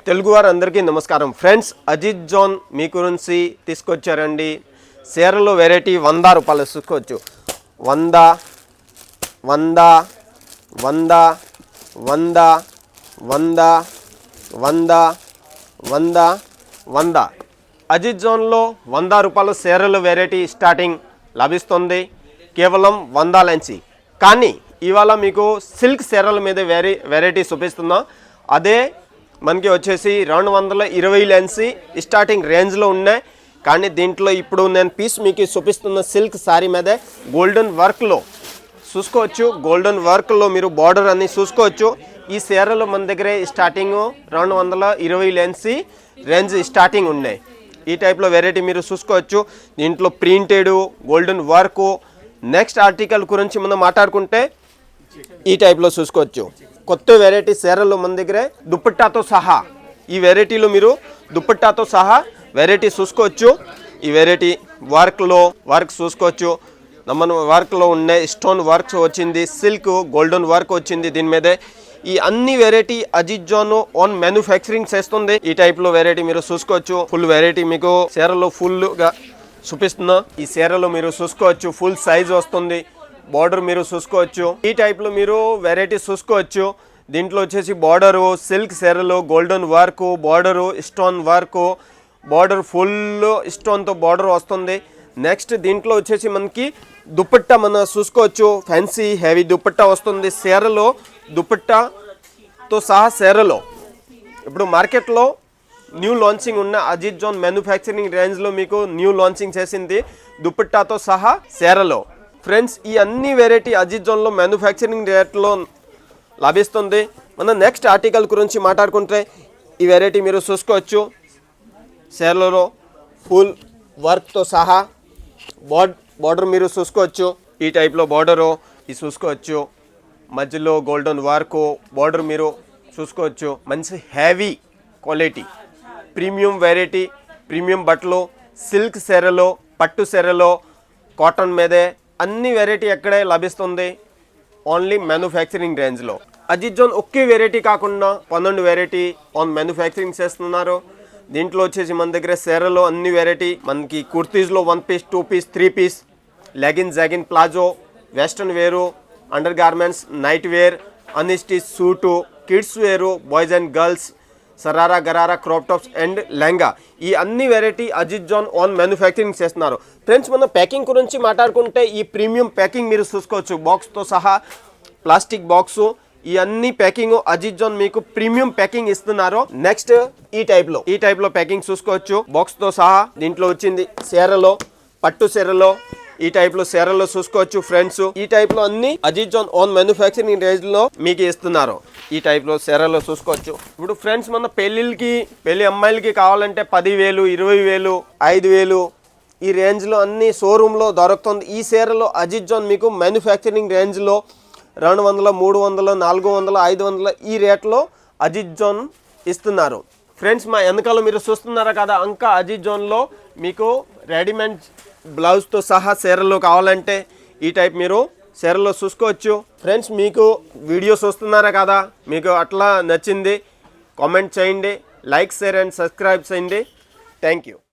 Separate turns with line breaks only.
తెలుగు వారందరికీ నమస్కారం friends. Ajit zone మీ గురించి తీసుకొచ్చారండి. చీరలు వెరైటీ 100 రూపాయలు చూసుకోవచ్చు. 100 100 100 100 100 100 100 100 అజిత్ జోన్లో 100 రూపాయల చీరలు వెరైటీ స్టార్టింగ్ లభిస్తుంది కేవలం 100 నుంచి. కానీ ఇవాళ మీకు సిల్క్ చీరల మీద వెరైటీ చూపిస్తున్నా. అదే మనకి వచ్చేసి 220 నుంచి స్టార్టింగ్ రేంజ్లో ఉన్నాయి. కానీ దీంట్లో ఇప్పుడు నేను పీస్ మీకు చూపిస్తున్న సిల్క్ శారీ మీద గోల్డెన్ వర్క్లో చూసుకోవచ్చు. గోల్డెన్ వర్క్లో మీరు బార్డర్ అన్ని చూసుకోవచ్చు. ఈ చీరలు మన దగ్గర స్టార్టింగ్ 220 నుంచి రేంజ్ స్టార్టింగ్ ఉన్నాయి. ఈ టైప్లో వెరైటీ మీరు చూసుకోవచ్చు. దీంట్లో printed golden work. Next article గురించి మనం మాట్లాడుకుంటే ఈ టైప్లో చూసుకోవచ్చు. కొత్త వెరైటీ చీరలు మన దగ్గర దుపట్టాతో సహా ఈ వెరైటీలో మీరు దుపట్టాతో సహా వెరైటీ చూసుకోవచ్చు. ఈ వెరైటీ వర్క్ చూసుకోవచ్చు. మన వర్క్లో ఉండే స్టోన్ వర్క్ వచ్చింది, సిల్క్ గోల్డెన్ వర్క్ వచ్చింది దీని మీద. ఈ అన్ని variety Ajit zone own manufacturing చేస్తుంది. ఈ టైప్లో వెరైటీ మీరు చూసుకోవచ్చు. ఫుల్ వెరైటీ మీకు చీరలో ఫుల్గా చూపిస్తున్నా. ఈ చీరలో మీరు చూసుకోవచ్చు. ఫుల్ సైజ్ వస్తుంది. బార్డర్ మీరు చూసుకోవచ్చు. ఈ టైప్లో మీరు వెరైటీ చూసుకోవచ్చు. దీంట్లో వచ్చేసి బార్డరు సిల్క్ చీరలు golden work, border stone work, border full స్టోన్తో బార్డర్ వస్తుంది. నెక్స్ట్ దీంట్లో వచ్చేసి మనకి దుపట్టా మనం చూసుకోవచ్చు. ఫ్యాన్సీ హెవీ దుపట్టా వస్తుంది. చీరలో దుపట్టాతో సహా చీరలో ఇప్పుడు మార్కెట్లో న్యూ లాంచింగ్ ఉన్న అజిత్ జోన్ మ్యానుఫ్యాక్చరింగ్ రేంజ్లో మీకు న్యూ లాంచింగ్ చేసింది దుపట్టాతో సహా చీరలో. ఫ్రెండ్స్, ఈ అన్ని వెరైటీ అజిత్ జోన్లో మ్యానుఫ్యాక్చరింగ్ రేట్లో లభిస్తుంది. మన నెక్స్ట్ ఆర్టికల్ గురించి మాట్లాడుకుంటే ఈ వెరైటీ మీరు చూసుకోవచ్చు. చీరలలో ఫుల్ వర్క్తో సహా బార్డర్ మీరు చూసుకోవచ్చు. ఈ టైప్లో బార్డరు ఇది చూసుకోవచ్చు. మధ్యలో గోల్డెన్ వర్క్ బార్డర్ మీరు చూసుకోవచ్చు. మంచి heavy quality premium variety, premium బట్టలు, సిల్క్ చీరలో, పట్టు చీరలో, కాటన్ మీదే అన్ని వెరైటీ ఎక్కడే లభిస్తుంది ఓన్లీ మ్యానుఫ్యాక్చరింగ్ రేంజ్లో. అజిత్ జోన్ ఒకే వెరైటీ కాకుండా 12 వెరైటీ ఆన్ మ్యానుఫ్యాక్చరింగ్ చేస్తున్నారు. దీంట్లో వచ్చేసి మన దగ్గర చీరలో అన్ని వెరైటీ మనకి కుర్తీస్లో 1 piece 2 piece 3 piece, legging jegging palazzo, western wear, under garments, night wear, unstitch suit, kids wear, boys and girls, sharara gharara, crop tops and lehenga, ఈ అన్ని variety Ajit zone own manufacturing చేస్తున్నారు. ఫ్రెండ్స్, మన ప్యాకింగ్ గురించి మాట్లాడుకుంటే ఈ ప్రీమియం ప్యాకింగ్ మీరు చూసుకోవచ్చు. బాక్స్తో సహా ప్లాస్టిక్ బాక్సు, ఈ అన్ని ప్యాకింగ్ అజిత్ జోన్ మీకు ప్రీమియం ప్యాకింగ్ ఇస్తున్నారు. నెక్స్ట్ ఈ టైప్లో ప్యాకింగ్ చూసుకోవచ్చు. బాక్స్తో సహా దీంట్లో వచ్చింది చీరలో, పట్టు చీరలో, ఈ టైప్లో చీరలో చూసుకోవచ్చు. ఫ్రెండ్స్, ఈ టైప్లో అన్ని అజిత్ జోన్ ఓన్ మ్యానుఫ్యాక్చరింగ్ రేంజ్లో మీకు ఇస్తున్నారు. ఈ టైప్లో చీరలో చూసుకోవచ్చు. ఇప్పుడు ఫ్రెండ్స్, మన పెళ్లి అమ్మాయిలకి కావాలంటే 10,000, 20,000, 5,000 ఈ రేంజ్లో అన్ని షోరూంలో దొరుకుతుంది. ఈ చీరలో అజిత్ జోన్ మీకు మ్యానుఫ్యాక్చరింగ్ రేంజ్లో 200, 300, 400, 500 ఈ రేట్లో అజిత్ జోన్ ఇస్తున్నారు. ఫ్రెండ్స్, మా వెనకాల మీరు చూస్తున్నారా కదా, ఇంకా అజిత్ జోన్లో మీకు రెడీమేడ్ బ్లౌజ్తో సహా చీరలు కావాలంటే ఈ టైప్ మీరు చీరలో చూసుకోవచ్చు. ఫ్రెండ్స్, మీకు వీడియో చూస్తున్నారా కదా, మీకు అట్లా నచ్చింది కామెంట్ చేయండి, లైక్, షేర్ అండ్ సబ్స్క్రైబ్ చేయండి. Thank you.